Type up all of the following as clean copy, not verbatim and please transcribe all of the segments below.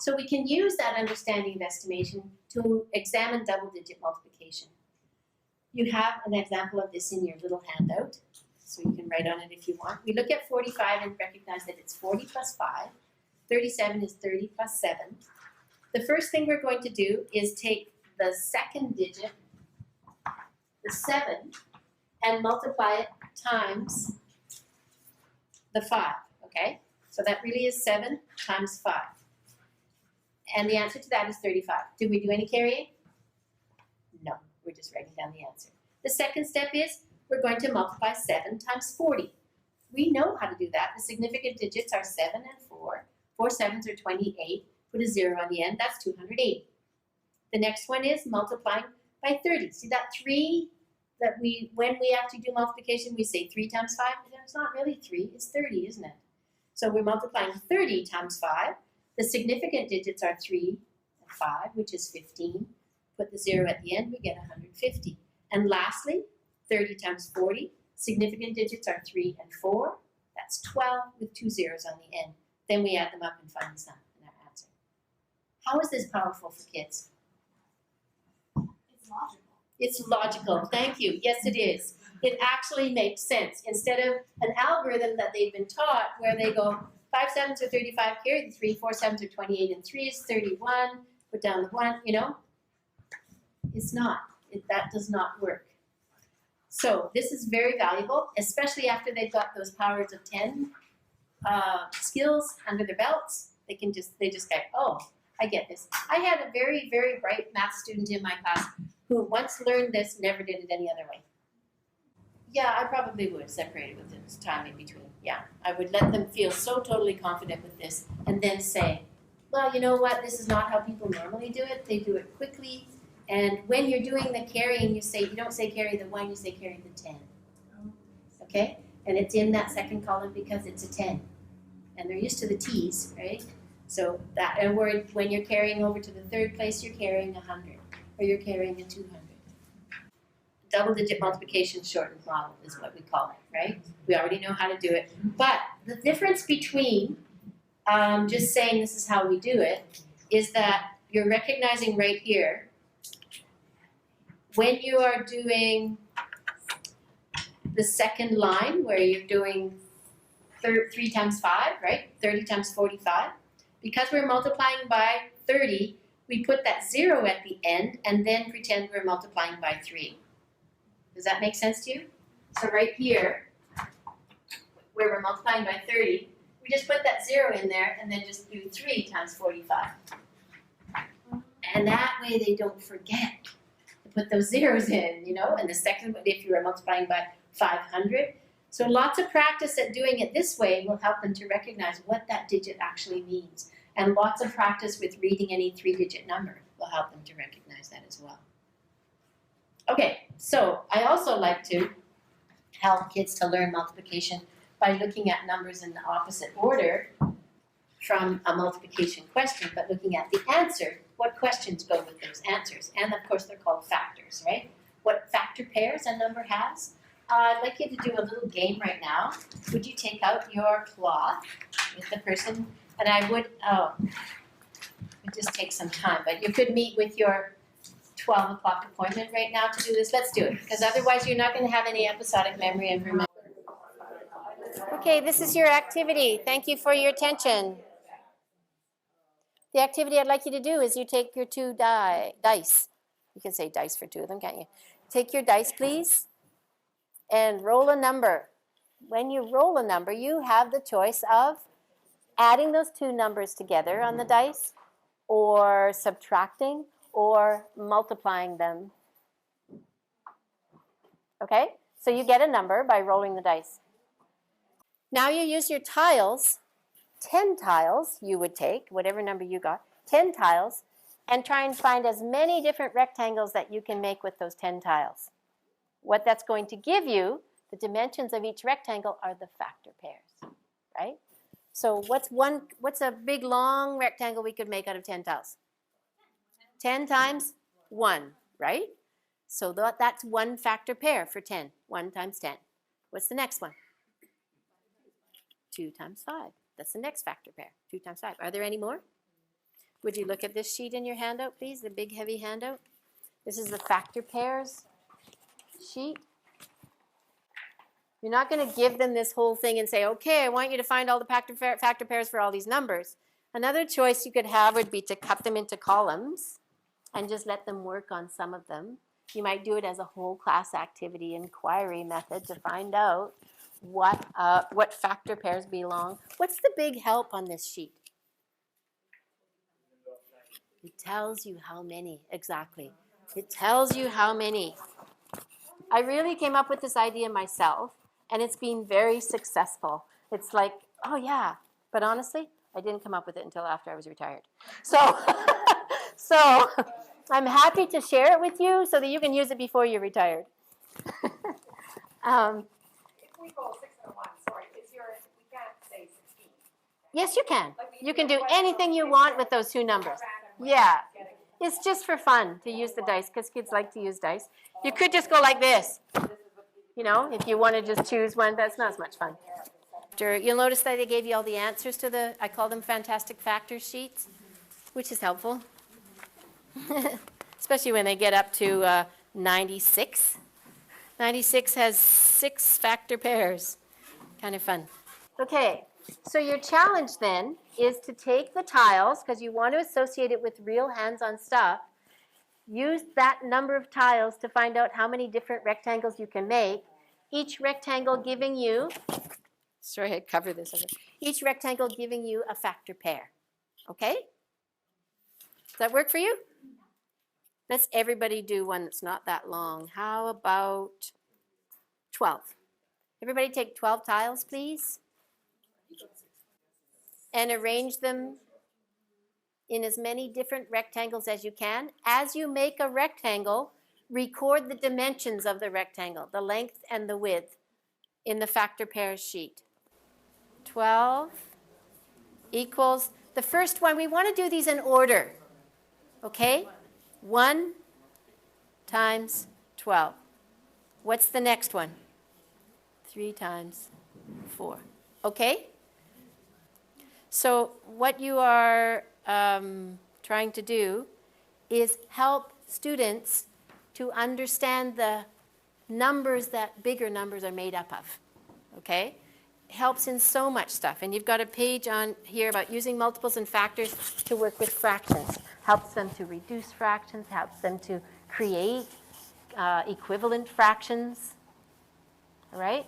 So we can use that understanding of estimation to examine double-digit multiplication. You have an example of this in your little handout, so you can write on it if you want. We look at 45 and recognize that it's 40 plus 5. 37 is 30 plus 7. The first thing we're going to do is take the second digit, the 7, and multiply it times the 5, okay? So that really is 7 times 5. And the answer to that is 35. Did we do any carrying? No, we're just writing down the answer. The second step is we're going to multiply 7 times 40. We know how to do that. The significant digits are 7 and 4. 4 sevens are 28. Put a 0 on the end. That's 280. The next one is multiplying by 30. See that 3 that when we actually do multiplication, we say 3 times 5. But it's not really 3. It's 30, isn't it? So we're multiplying 30 times 5. The significant digits are 3 and 5, which is 15. Put the 0 at the end, we get 150. And lastly, 30 times 40. Significant digits are 3 and 4. That's 12 with 2 zeros on the end. Then we add them up and find the sum in our answer. How is this powerful for kids? It's logical. It's logical. Thank you. Yes, it is. It actually makes sense. Instead of an algorithm that they've been taught where they go 5 sevens are 35, carry the 3, 4 sevens are 28, and 3 is 31, put down the 1, you know. It's not. That does not work. So this is very valuable, especially after they've got those powers of 10 skills under their belts. They just go, oh, I get this. I had a very, very bright math student in my class who once learned this, never did it any other way. Yeah, I probably would separate it with this time in between. Yeah, I would let them feel so totally confident with this and then say, well, you know what, this is not how people normally do it. They do it quickly. And when you're doing the carrying, you don't say carry the 1, you say carry the 10. Okay? And it's in that second column because it's a 10. And they're used to the T's, right? So that, and when you're carrying over to the third place, you're carrying 100 or you're carrying a 200. Double-digit multiplication shortened model is what we call it, right? We already know how to do it. But the difference between just saying this is how we do it is that you're recognizing right here when you are doing the second line where you're doing 3 times 5, right? 30 times 45. Because we're multiplying by 30, we put that 0 at the end and then pretend we're multiplying by 3. Does that make sense to you? So right here, where we're multiplying by 30, we just put that 0 in there and then just do 3 times 45. And that way they don't forget to put those zeros in, you know, and the second, if you are multiplying by 500. So lots of practice at doing it this way will help them to recognize what that digit actually means. And lots of practice with reading any 3-digit number will help them to recognize that as well. Okay, so I also like to help kids to learn multiplication by looking at numbers in the opposite order from a multiplication question, but looking at the answer, what questions go with those answers. And of course, they're called factors, right? What factor pairs a number has. I'd like you to do a little game right now. Would you take out your cloth with the person? And I would, it just takes some time, but you could meet with your 12 o'clock appointment right now to do this. Let's do it, because otherwise you're not going to have any episodic memory and remember. Okay, this is your activity. Thank you for your attention. The activity I'd like you to do is you take your 2 dice. You can say dice for 2 of them, can't you? Take your dice, please, and roll a number. When you roll a number, you have the choice of adding those 2 numbers together on the dice, or subtracting, or multiplying them. Okay? So you get a number by rolling the dice. Now you use your tiles, 10 tiles you would take, whatever number you got, 10 tiles, and try and find as many different rectangles that you can make with those 10 tiles. What that's going to give you, the dimensions of each rectangle are the factor pairs, right? So what's a big long rectangle we could make out of 10 tiles? 10 times 1, right? So that's 1 factor pair for 10. 1 times 10. What's the next one? 2 times 5. That's the next factor pair. 2 times 5. Are there any more? Would you look at this sheet in your handout, please? The big, heavy handout. This is the factor pairs sheet. You're not going to give them this whole thing and say, okay, I want you to find all the factor pairs for all these numbers. Another choice you could have would be to cut them into columns and just let them work on some of them. You might do it as a whole class activity inquiry method to find out what factor pairs belong. What's the big help on this sheet? It tells you how many, exactly. It tells you how many. I really came up with this idea myself, and it's been very successful. It's like, oh yeah, but honestly, I didn't come up with it until after I was retired. So, so I'm happy to share it with you so that you can use it before you're retired. If we go 6 and 1, sorry, we can't say 16. Yes, you can. You can do anything you want with those two numbers. Yeah. It's just for fun to use the dice because kids like to use dice. You could just go like this. You know, if you want to just choose one, that's not as much fun. You'll notice that they gave you all the answers to I call them fantastic factors sheets, which is helpful. Especially when they get up to 96. 96 has 6 factor pairs. Kind of fun. Okay, so your challenge then is to take the tiles, because you want to associate it with real hands-on stuff. Use that number of tiles to find out how many different rectangles you can make. Each rectangle giving you, sorry, I covered this. Each rectangle giving you a factor pair. Okay? Does that work for you? Let's everybody do one that's not that long. How about 12? Everybody take 12 tiles, please. And arrange them in as many different rectangles as you can. As you make a rectangle, record the dimensions of the rectangle, the length and the width, in the factor pairs sheet. 12 equals, the first one, we want to do these in order, okay? 1 times 12. What's the next one? 3 times 4, okay? So what you are trying to do is help students to understand the numbers that bigger numbers are made up of, okay? Helps in so much stuff. And you've got a page on here about using multiples and factors to work with fractions. Helps them to reduce fractions, helps them to create equivalent fractions, all right?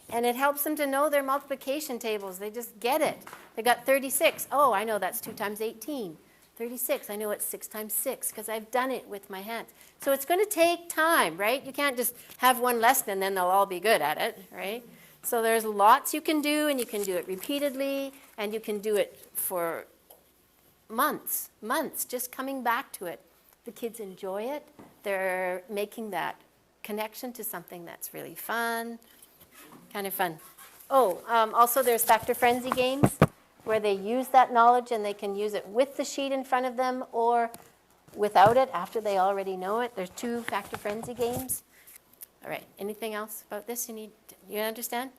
And it helps them to know their multiplication tables. They just get it. They got 36. Oh, I know that's 2 times 18. 36, I know it's 6 times 6 because I've done it with my hands. So it's going to take time, right? You can't just have one lesson and then they'll all be good at it, right? So there's lots you can do, and you can do it repeatedly, and you can do it for months, just coming back to it. The kids enjoy it. They're making that connection to something that's really fun. Kind of fun. Oh, also there's factor frenzy games where they use that knowledge and they can use it with the sheet in front of them or without it after they already know it. There's 2 factor frenzy games. All right, anything else about this you understand?